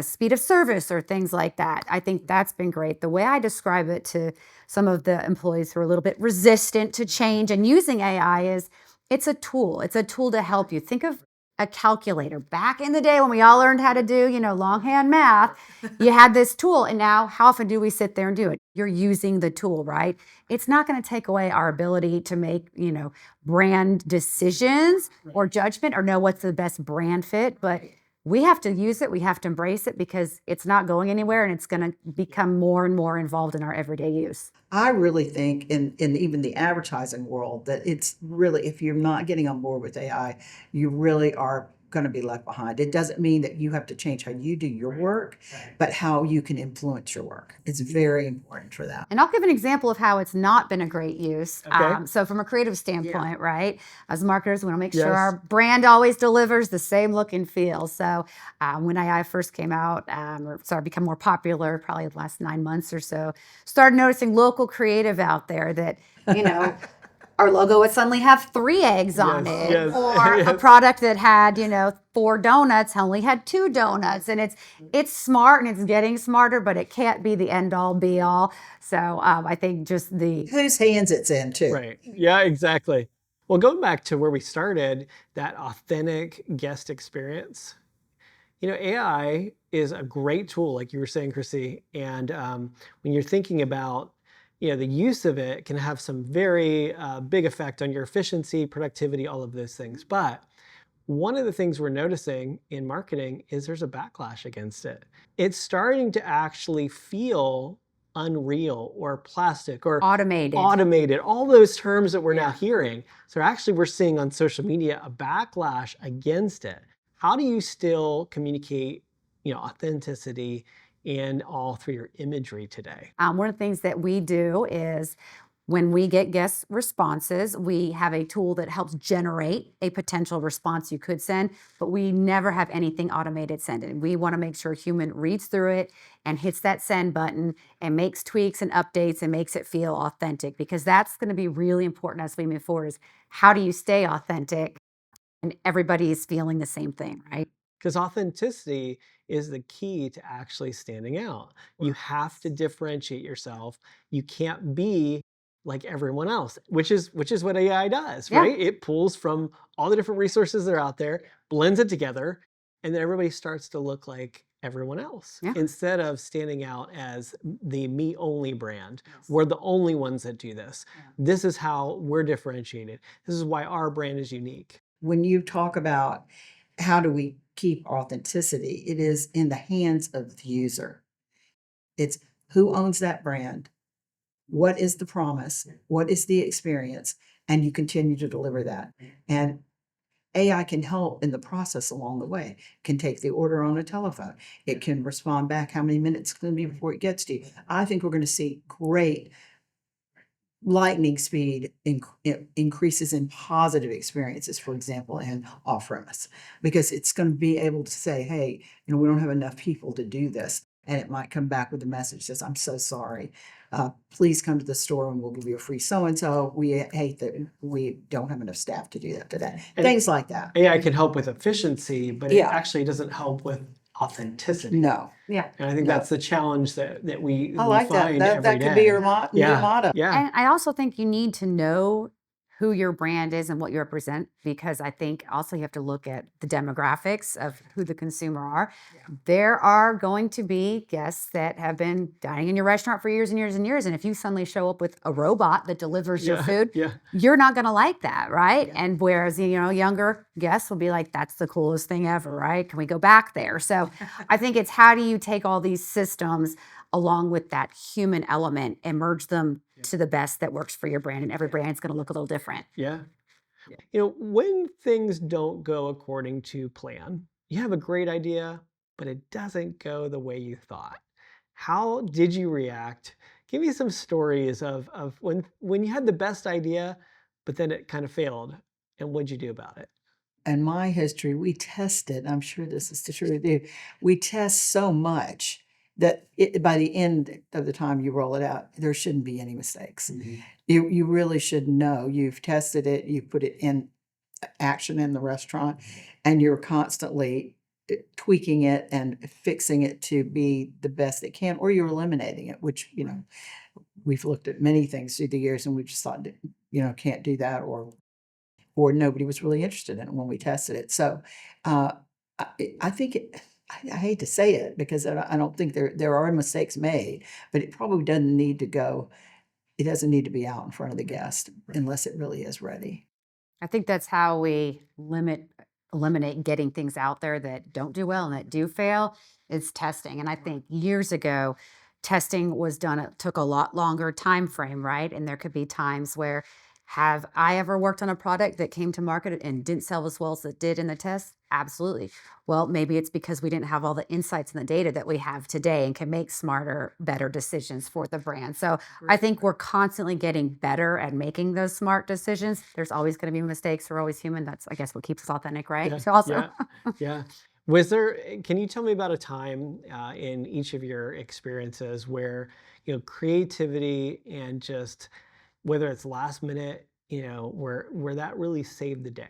speed of service or things like that. I think that's been great. The way I describe it to some of the employees who are a little bit resistant to change and using AI is it's a tool. It's a tool to help you. Think of a calculator. Back in the day when we all learned how to do, longhand math, you had this tool. And now how often do we sit there and do it? You're using the tool, right? It's not going to take away our ability to make, brand decisions or judgment or know what's the best brand fit, but we have to use it. We have to embrace it because it's not going anywhere and it's going to become more and more involved in our everyday use. I really think in even the advertising world that it's really, if you're not getting on board with AI, you really are going to be left behind. It doesn't mean that you have to change how you do your work, but how you can influence your work. It's very important for that. And I'll give an example of how it's not been a great use. Okay. So from a creative standpoint, right? As marketers, we want to make sure Yes. our brand always delivers the same look and feel. So when AI first came out, or started become more popular, probably the last 9 months or so, started noticing local creative out there that, our logo would suddenly have 3 eggs on Yes, it, yes, or a yes. product that had 4 donuts only had 2 donuts, and it's smart and it's getting smarter, but it can't be the end all be all. So I think just the Whose hands it's in too. Right. Yeah, exactly. Well, going back to where we started, that authentic guest experience. AI is a great tool, like you were saying, Chrissy. And when you're thinking about, the use of it can have some very big effect on your efficiency, productivity, all of those things. But one of the things we're noticing in marketing is there's a backlash against it. It's starting to actually feel unreal or plastic or automated. all those terms that we're now hearing. So actually we're seeing on social media a backlash against it. How do you still communicate, authenticity and all through your imagery today? One of the things that we do is when we get guest responses, we have a tool that helps generate a potential response you could send, but we never have anything automated send it. We want to make sure a human reads through it and hits that send button and makes tweaks and updates and makes it feel authentic, because that's going to be really important as we move forward is how do you stay authentic and everybody is feeling the same thing, right? Because authenticity is the key to actually standing out. You have to differentiate yourself. You can't be like everyone else, which is what AI does, Yeah. right? It pulls from all the different resources that are out there, blends it together, and then everybody starts to look like everyone else Yeah. instead of standing out as the me only brand. We're the only ones that do this. This is how we're differentiated. This is why our brand is unique. When you talk about how do we keep authenticity, it is in the hands of the user. It's who owns that brand, what is the promise, what is the experience, and you continue to deliver that. And AI can help in the process along the way. It can take the order on a telephone. It can respond back how many minutes it's going to be before it gets to you. I think we're going to see great lightning speed increases in positive experiences, for example, in off-premise, because it's going to be able to say, hey, we don't have enough people to do this. And it might come back with a message that says, I'm so sorry. Please come to the store and we'll give you a free so-and-so. We hate that we don't have enough staff to do that today. And things like that. AI can help with efficiency, but it Yeah. actually doesn't help with authenticity. No. Yeah. And I think No. that's the challenge that we I like that. find That every could be day. your new motto. Yeah. And I also think you need to know who your brand is and what you represent, because I think also you have to look at the demographics of who the consumer are. There are going to be guests that have been dining in your restaurant for years and years and years. And if you suddenly show up with a robot that delivers your food, you're not going to like that, right? And whereas, younger guests will be like, that's the coolest thing ever, right? Can we go back there? So I think it's how do you take all these systems along with that human element and merge them to the best that works for your brand, and every brand's going to look a little different. Yeah. When things don't go according to plan, you have a great idea, but it doesn't go the way you thought. How did you react? Give me some stories of when you had the best idea, but then it kind of failed, and what'd you do about it? In my history, we tested, I'm sure this is the truth with you, we test so much that by the end of the time you roll it out, there shouldn't be any mistakes. You really should know. You've tested it, you put it in action in the restaurant, and you're constantly tweaking it and fixing it to be the best it can, or you're eliminating it, which, we've looked at many things through the years and we just thought, can't do that, or nobody was really interested in it when we tested it. So, uh, I think I hate to say it because I don't think there are mistakes made, but it probably doesn't need to go. It doesn't need to be out in front of the guest unless it really is ready. I think that's how we eliminate getting things out there that don't do well and that do fail is testing. And I think years ago, testing was done, it took a lot longer time frame, right? And there could be times where have I ever worked on a product that came to market and didn't sell as well as it did in the test? Absolutely. Well, maybe it's because we didn't have all the insights and the data that we have today and can make smarter, better decisions for the brand. So I think we're constantly getting better at making those smart decisions. There's always going to be mistakes. We're always human. That's, I guess, what keeps us authentic, right? Yeah, So also, yeah, yeah. Can you tell me about a time in each of your experiences where, creativity and just whether it's last minute, where that really saved the day?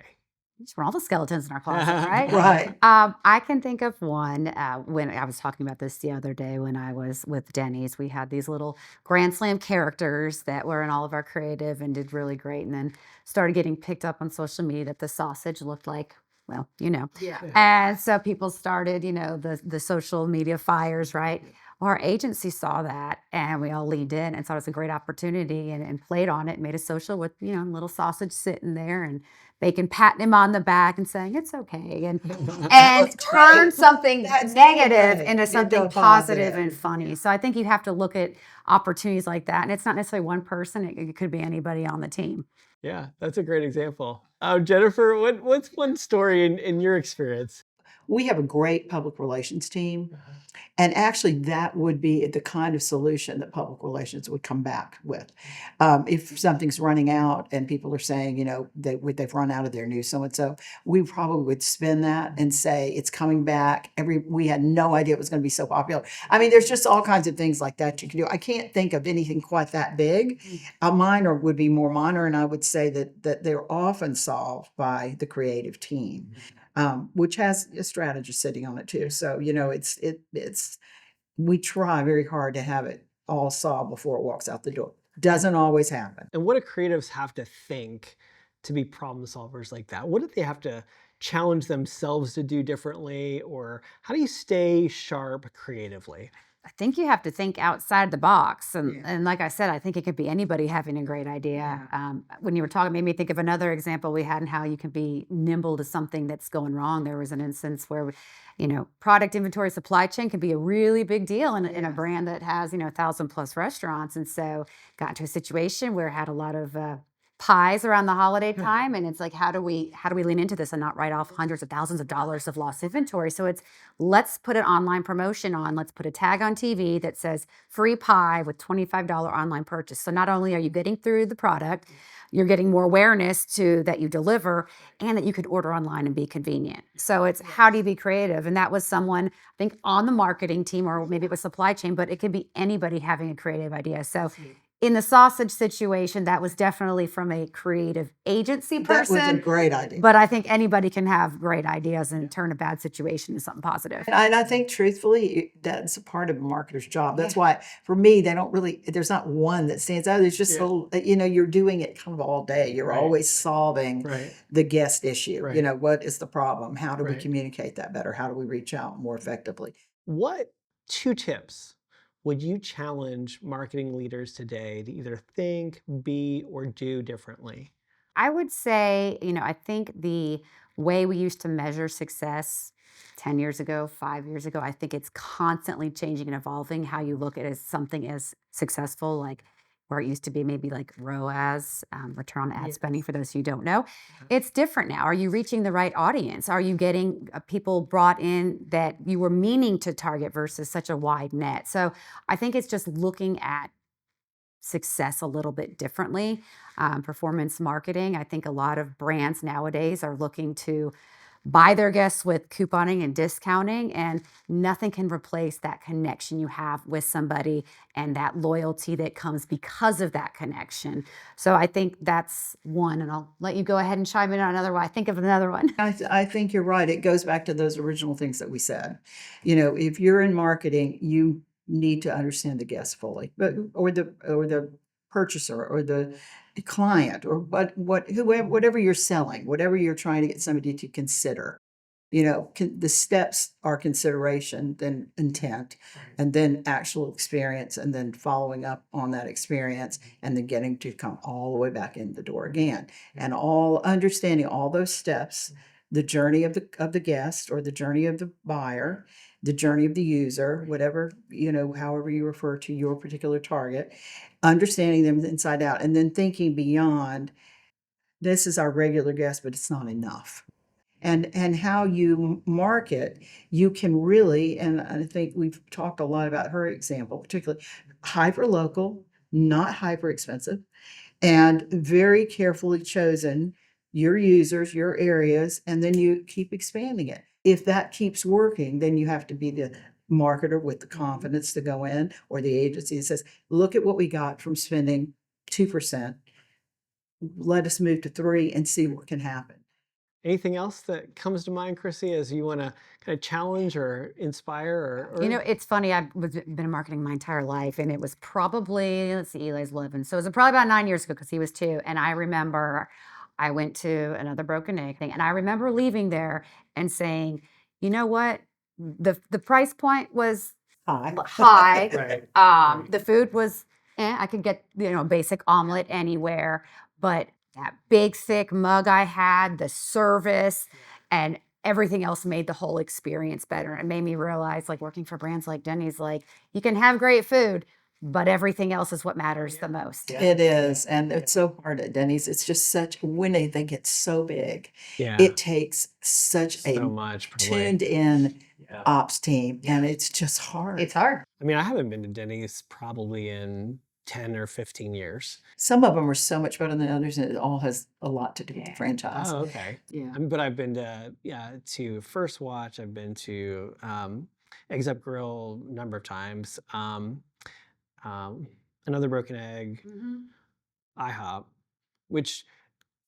these were all the skeletons in our closet, right? Right. I can think of one when I was talking about this the other day when I was with Denny's. We had these little Grand Slam characters that were in all of our creative and did really great. And then started getting picked up on social media that the sausage looked like, well, Yeah. And so people started, the social media fires, right? Well, our agency saw that and we all leaned in and thought it was a great opportunity and played on it, made a social with, little sausage sitting there and bacon patting him on the back and saying, it's okay. And That's turn great. something That's negative great. into Into something a positive positive. and funny. So I think you have to look at opportunities like that. And it's not necessarily one person, it could be anybody on the team. Yeah, that's a great example. Jennifer, what's one story in your experience? We have a great public relations team. And actually, that would be the kind of solution that public relations would come back with. If something's running out and people are saying, they've run out of their new so and so, we probably would spin that and say it's coming back. We had no idea it was going to be so popular. I mean, there's just all kinds of things like that you can do. I can't think of anything quite that big. Mine would be more minor, and I would say that they're often solved by the creative team, which has a strategist sitting on it too. So it's we try very hard to have it all solved before it walks out the door. Doesn't always happen. And what do creatives have to think to be problem solvers like that? What do they have to challenge themselves to do differently? Or how do you stay sharp creatively? I think you have to think outside the box. And, Yeah. and like I said, I think it could be anybody having a great idea. When you were talking, made me think of another example we had and how you can be nimble to something that's going wrong. There was an instance where, product inventory supply chain can be a really big deal in a Yes. brand that has, 1,000+ restaurants. And so got into a situation where it had a lot of pies around the holiday time. And it's like, how do we lean into this and not write off hundreds of thousands of dollars of lost inventory? So it's, let's put an online promotion on. Let's put a tag on TV that says free pie with $25 online purchase. So not only are you getting through the product, you're getting more awareness to that you deliver and that you could order online and be convenient. So it's how do you be creative? And that was someone, I think, on the marketing team, or maybe it was supply chain, but it could be anybody having a creative idea. So in the sausage situation, that was definitely from a creative agency That was a person. great idea. But I think anybody can have great ideas and turn a bad situation into something positive. And I think truthfully, that's a part of a marketer's job. That's why for me, they don't really, there's not one that stands out. It's just, you're doing it kind of all day. You're Right. always solving Right. the guest issue. Right. What is the problem? How do we Right. communicate that better? How do we reach out more effectively? What 2 tips would you challenge marketing leaders today to either think, be, or do differently? I would say, I think the way we used to measure success 10 years ago, 5 years ago, I think it's constantly changing and evolving how you look at it as something as successful, like where it used to be maybe like ROAS, return on ad spending, for those who don't know. It's different now. Are you reaching the right audience? Are you getting people brought in that you were meaning to target versus such a wide net? So I think it's just looking at success a little bit differently. Performance marketing, I think a lot of brands nowadays are looking to buy their guests with couponing and discounting, and nothing can replace that connection you have with somebody and that loyalty that comes because of that connection. So I think that's one, and I'll let you go ahead and chime in on another one. I think of another one. I think you're right. It goes back to those original things that we said. You know, if you're in marketing, you need to understand the guest fully, but or the purchaser or the client or whoever, whatever you're selling, whatever you're trying to get somebody to consider. You know, the steps are consideration, then intent, and then actual experience, and then following up on that experience, and then getting to come all the way back in the door again, and all understanding all those steps, the journey of the guest or the journey of the buyer, the journey of the user, whatever, you know, however you refer to your particular target, understanding them inside out, and then thinking beyond. This is our regular guest, but it's not enough. And how you market, you can really, and I think we've talked a lot about her example, particularly hyper local, not hyper expensive, and very carefully chosen your users, your areas, and then you keep expanding it. If that keeps working, then you have to be the marketer with the confidence to go in, or the agency that says, look at what we got from spending 2%. Let us move to 3 and see what can happen. Anything else that comes to mind, Chrissy, as you want to kind of challenge or inspire or You know, it's funny. Been in marketing my entire life, and it was probably, let's see, Eli's 11. So it was probably about 9 years ago because he was 2. And I remember I went to another Broken Egg thing, and I remember leaving there and saying, you know what? The price point was Hi. Right. high. Right. The food was, I could get, basic omelet anywhere, but that big thick mug I had, the service, and everything else made the whole experience better. It made me realize, like working for brands like Denny's, like you can have great food, but everything else is what matters the most. Yeah. It is, and it's so hard at Denny's. It's just such when they get so big, Yeah. it takes such So a much, probably. tuned in Yeah. ops team, and it's just hard. It's hard. I mean, I haven't been to Denny's probably in 10 or 15 years. Some of them are so much better than others, and it all has a lot to do with the franchise. Oh, okay. Yeah. But I've been to First Watch. I've been to Eggs Up Grill a number of times. Another Broken Egg, IHOP, which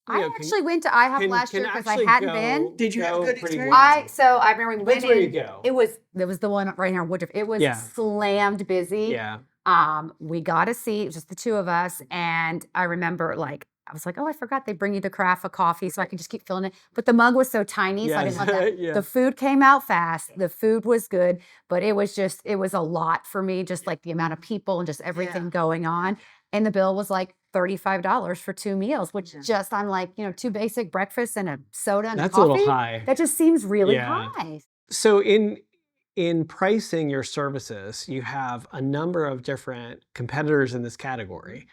I can actually went to IHOP last year because I hadn't been. Did you have a good pretty experience? well. So I remember we Depends went where you in. go. It was the one right here in Woodruff. It was Yeah. slammed busy. Yeah. We got a seat, just the 2 of us, and I remember I was like, oh, I forgot they bring you the carafe of coffee, so I can just keep filling it. But the mug was so tiny, so I didn't want that. Yeah. The food came out fast. The food was good, but it was a lot for me, just like the amount of people and just everything going on. And the bill was like $35 for 2 meals, which I'm like, 2 basic breakfasts and a soda and That's a coffee. a little high. That just seems really Yeah. high. So in pricing your services, you have a number of different competitors in this category.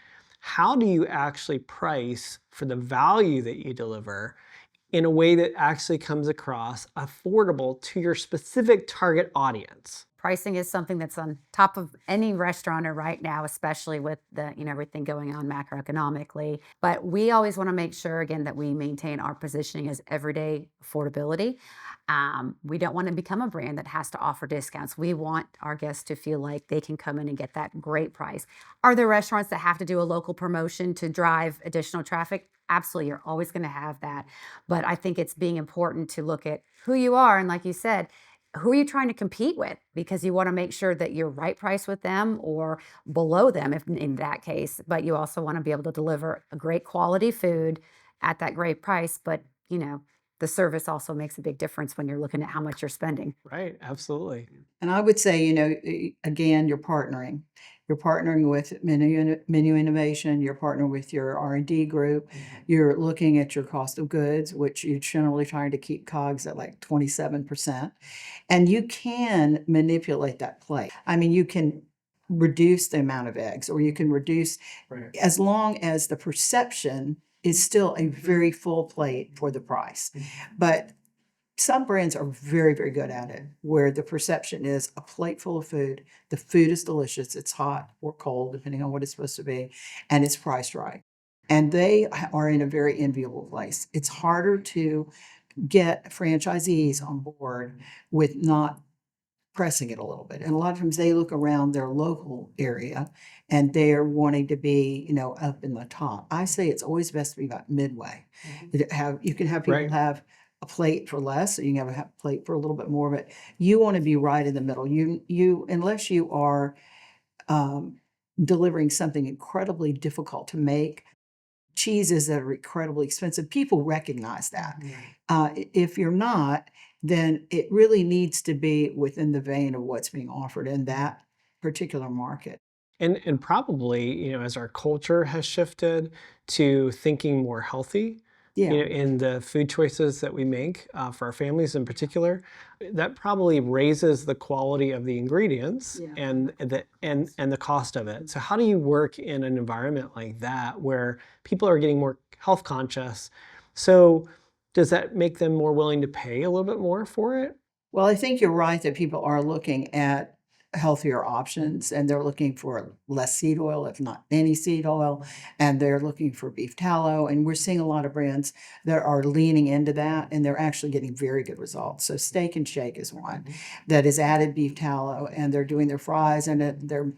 How do you actually price for the value that you deliver in a way that actually comes across affordable to your specific target audience? Pricing is something that's on top of any restaurateur right now, especially with the everything going on macroeconomically. But we always want to make sure again that we maintain our positioning as everyday affordability. We don't want to become a brand that has to offer discounts. We want our guests to feel like they can come in and get that great price. Are there restaurants that have to do a local promotion to drive additional traffic? Absolutely, you're always going to have that. But I think it's being important to look at who you are, and like you said, who are you trying to compete with? Because you want to make sure that you're right price with them or below them if in that case. But you also want to be able to deliver a great quality food at that great price. But the service also makes a big difference when you're looking at how much you're spending. Right, absolutely. And I would say, again, you're partnering. You're partnering with menu innovation. You're partnering with your R&D group. You're looking at your cost of goods, which you're generally trying to keep COGS at like 27%. And you can manipulate that plate. I mean, you can reduce the amount of eggs, or you can reduce, as long as the perception is still a very full plate for the price. But some brands are very, very good at it, where the perception is a plate full of food. The food is delicious. It's hot or cold, depending on what it's supposed to be, and it's priced right. And they are in a very enviable place. It's harder to get franchisees on board with not pressing it a little bit. And a lot of times they look around their local area and they're wanting to be, up in the top. I say it's always best to be about midway. You can have people Right. have a plate for less, or you can have a plate for a little bit more, but you want to be right in the middle. You unless you are delivering something incredibly difficult to make, cheeses that are incredibly expensive, people recognize that. If you're not, then it really needs to be within the vein of what's being offered in that particular market. And probably, as our culture has shifted to thinking more healthy, Yeah. in the food choices that we make for our families in particular, that probably raises the quality of the ingredients Yeah. and the cost of it. So how do you work in an environment like that where people are getting more health conscious? So does that make them more willing to pay a little bit more for it? Well, I think you're right that people are looking at healthier options and they're looking for less seed oil, if not any seed oil, and they're looking for beef tallow. And we're seeing a lot of brands that are leaning into that and they're actually getting very good results. So Steak and Shake is one that has added beef tallow and they're doing their fries and their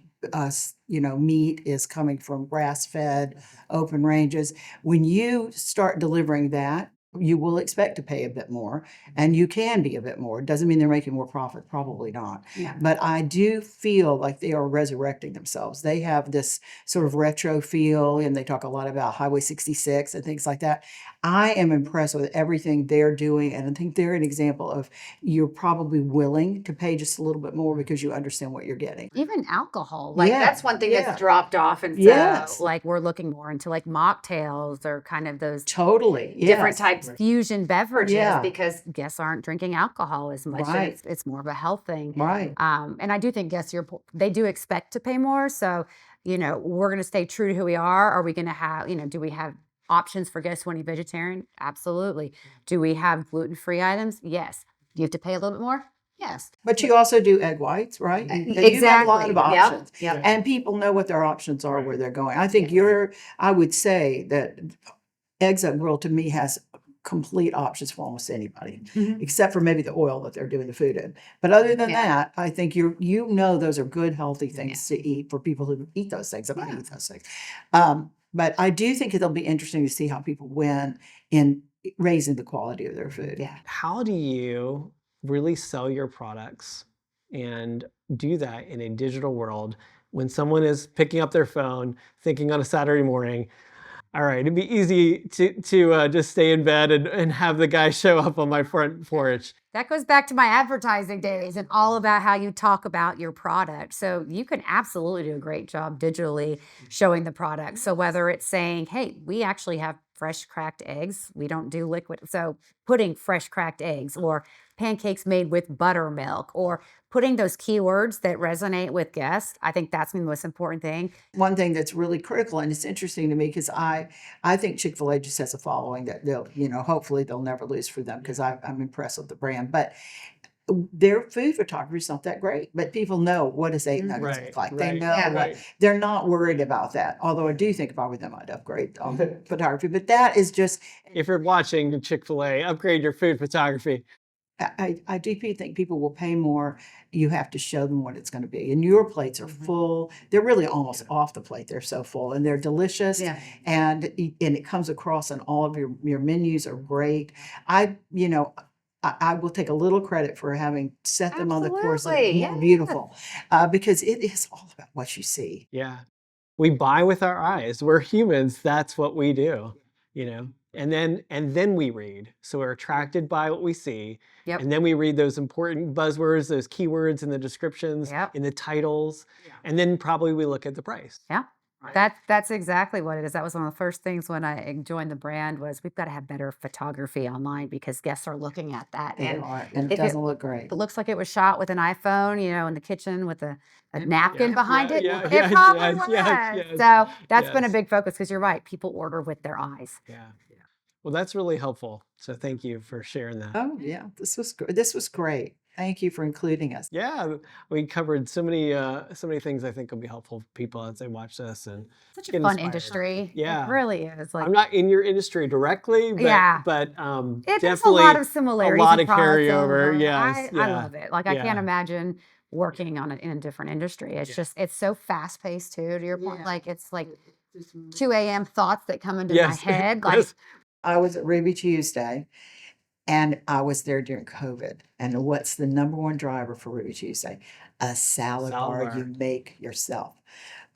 meat is coming from grass-fed open ranges. When you start delivering that, you will expect to pay a bit more, and you can be a bit more. It doesn't mean they're making more profit, probably not. Yeah. But I do feel like they are resurrecting themselves. They have this sort of retro feel, and they talk a lot about Highway 66 and things like that. I am impressed with everything they're doing, and I think they're an example of you're probably willing to pay just a little bit more because you understand what you're getting. Even alcohol, like Yeah, that's one thing yeah. that's dropped off, and so Yes. like we're looking more into like mocktails or kind of those Totally. different Yes. types of fusion beverages Yeah. because guests aren't drinking alcohol as much. And Right. it's more of a health thing. Right. And I do think guests, they do expect to pay more. So, we're going to stay true to who we are. Are we going to have, do we have options for guests wanting vegetarian? Absolutely. Do we have gluten-free items? Yes. Do you have to pay a little bit more? Yes. But you also do egg whites, right? You have a lot Exactly. of Yep. options. Yep. And people know what their options are, Right. where they're going. I think I would say that Eggs Up Grill to me has complete options for almost anybody, Mhm. except for maybe the oil that they're doing the food in. But other than Yeah. that, I think those are good, healthy things to eat for people who eat those things. And I eat those things. But I do think it'll be interesting to see how people win in raising the quality of their food. Yeah. How do you really sell your products and do that in a digital world when someone is picking up their phone, thinking on a Saturday morning, all right, it'd be easy to just stay in bed and have the guy show up on my front porch. That goes back to my advertising days and all about how you talk about your product. So you can absolutely do a great job digitally showing the product. So whether it's saying, hey, we actually have fresh cracked eggs, we don't do liquid. So putting fresh cracked eggs or pancakes made with buttermilk or putting those keywords that resonate with guests, I think that's the most important thing. One thing that's really critical, and it's interesting to me because I think Chick-fil-A just has a following that hopefully they'll never lose for them because I'm impressed with the brand. But their food photography is not that great, but people know what does 8 nuggets Right, look like. They right, know right. they're not worried about that. Although I do think if I were them, I'd upgrade photography. But that is just If you're watching Chick-fil-A, upgrade your food photography. I do think people will pay more. You have to show them what it's going to be. And your plates are full. They're really almost off the plate. They're so full and they're delicious. Yeah. And it comes across and all of your menus are great. I will take a little credit for having set them on the course of Absolutely, more yeah. beautiful because it is all about what you see. Yeah. We buy with our eyes. We're humans. That's what we do, And then we read. So we're attracted by what we see. Yep. And then we read those important buzzwords, those keywords in the descriptions, Yep. in the titles. And then probably we look at the price. Yeah. That's exactly what it is. That was one of the first things when I joined the brand was we've got to have better photography online because guests are looking at that. And And it if doesn't look great. it looks like it was shot with an iPhone, in the kitchen with a napkin Yeah, behind yeah, it. yeah, It yeah, probably yes, was. yes, yes, So that's been a yes. big focus because you're right. People order with their eyes. Yeah. Well, that's really helpful. So thank you for sharing that. Oh yeah, this was great. Thank you for including us. Yeah, we covered so many things I think will be helpful for people as they watch this and Such a get fun inspired. industry. It Yeah. really is. Like, I'm not in your industry directly, yeah. but There's a lot definitely of a similarities lot and of carryover. crossover. Yes, I yeah, love it. Like, I can't yeah. imagine working on it in a different industry. It's just, it's so fast paced too, to your point. Like, it's like 2 a.m. thoughts that come into my Yes, head. Like, yes. I was at Ruby Tuesday, and I was there during COVID. And what's the number one driver for Ruby Tuesday? A salad Salad bar bar. you make yourself.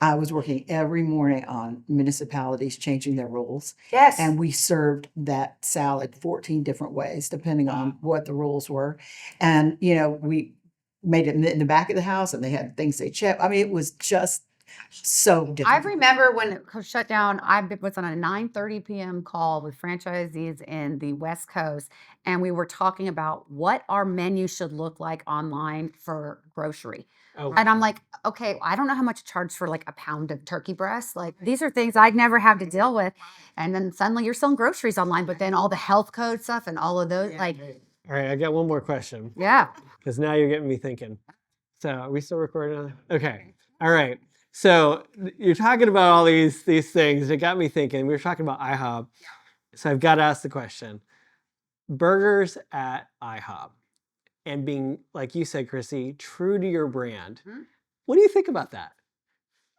I was working every morning on municipalities changing their rules. yes. And we served that salad 14 different ways, depending on what the rules were. And, we made it in the back of the house and they had things they checked. I mean, it was just so I different. remember when it shut down, I was on a 9:30 p.m. call with franchisees in the West Coast, and we were talking about what our menu should look like online for grocery. Oh, And I'm like, okay, I don't know how much to charge for like a pound of turkey breast. Like, these are things I'd never have to deal with. And then suddenly you're selling groceries online, but then all the health code stuff and all of those, like, all right, I got one more question yeah. because now you're getting me thinking. So are we still recording? Okay. All right. So you're talking about all these things. It got me thinking. We were talking about IHOP. So I've got to ask the question. Burgers at IHOP and being, like you said, Chrissy, true to your brand. Mhm. What do you think about that?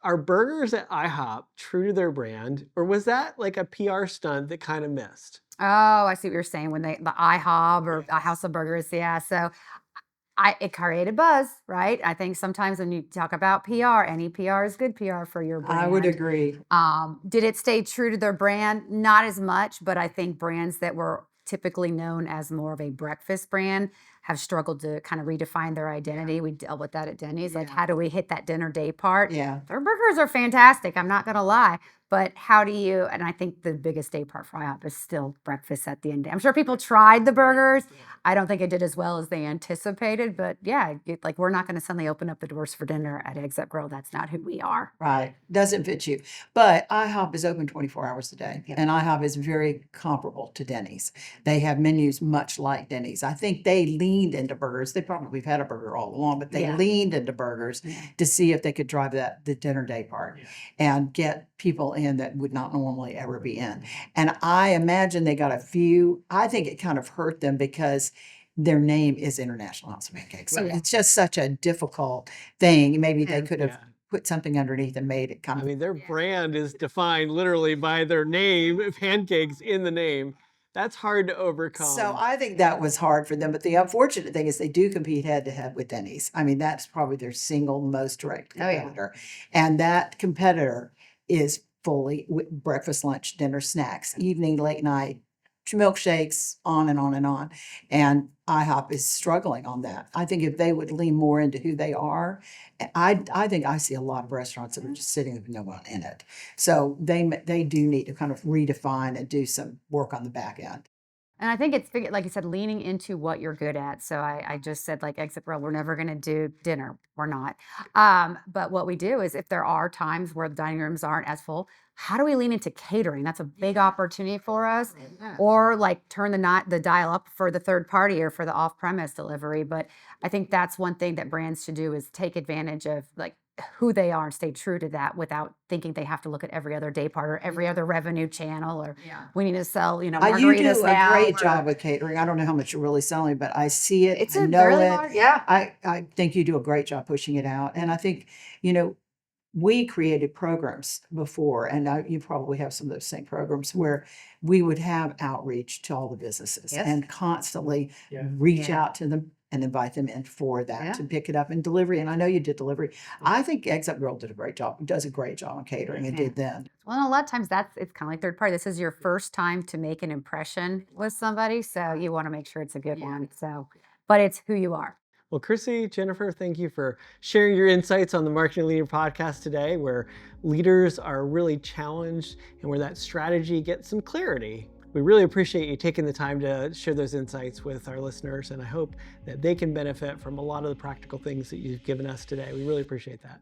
Are burgers at IHOP true to their brand, or was that like a PR stunt that kind of missed? Oh, I see what you're saying when the IHOB or a House of Burgers. Yeah. So it created buzz, right? I think sometimes when you talk about PR, any PR is good PR for your brand. I would agree. Did it stay true to their brand? Not as much, but I think brands that were typically known as more of a breakfast brand have struggled to kind of redefine their identity. We dealt with that at Denny's. Like, Yeah. how do we hit that dinner day part? Yeah. Their burgers are fantastic. I'm not going to lie. But how do you, and I think the biggest day part for IHOP is still breakfast at the end. I'm sure people tried the burgers. I don't think it did as well as they anticipated, but yeah, like, we're not going to suddenly open up the doors for dinner at Exit Grill. That's not who we are. Right. Doesn't fit you. But IHOP is open 24 hours a day. And IHOP is very comparable to Denny's. They have menus much like Denny's. I think they leaned into burgers. They probably have had a burger all along, but they Yeah. leaned into burgers to see if they could drive the dinner day part and get people in that would not normally ever be in. And I imagine they got a few. I think it kind of hurt them because their name is International House of Pancakes. So Right. it's just such a difficult thing. Maybe they could have Yeah. put something underneath and made it kind I of. mean, their brand is defined literally by their name, pancakes in the name. That's hard to overcome. So I think that was hard for them. But the unfortunate thing is they do compete head to head with Denny's. I mean, that's probably their single most direct Oh, yeah. competitor. And that competitor is fully breakfast, lunch, dinner, snacks, evening, late night, milkshakes, on and on and on. And IHOP is struggling on that. I think if they would lean more into who they are, I think I see a lot of restaurants that are just sitting with no one in it. So they do need to kind of redefine and do some work on the back end. And I think it's, like you said, leaning into what you're good at. So I just said, like, Exit Grill, we're never going to do dinner. We're not. But what we do is, if there are times where the dining rooms aren't as full, how do we lean into catering? That's a big opportunity for us. Or like turn the dial up for the third party or for the off-premise delivery. But I think that's one thing that brands should do, is take advantage of like who they are and stay true to that without thinking they have to look at every other day part or every other revenue channel, or we need to sell, You margaritas do a now. great job with catering. I don't know how much you're really selling, but I see it. It's I a know really it. hard, yeah. I think you do a great job pushing it out. And I think, we created programs before, and you probably have some of those same programs where we would have outreach to all the businesses Yes. and constantly Yeah. reach Yeah. out to them and invite them in for that Yeah. to pick it up in delivery. And I know you did delivery. I think Exit Grill does a great job on catering and Yeah. did then. Well, a lot of times it's kind of like third party. This is your first time to make an impression with somebody, so you want to make sure it's a good one. So, but it's who you are. Well, Chrissy, Jennifer, thank you for sharing your insights on the Marketing Leader podcast today, where leaders are really challenged and where that strategy gets some clarity. We really appreciate you taking the time to share those insights with our listeners, and I hope that they can benefit from a lot of the practical things that you've given us today. We really appreciate that.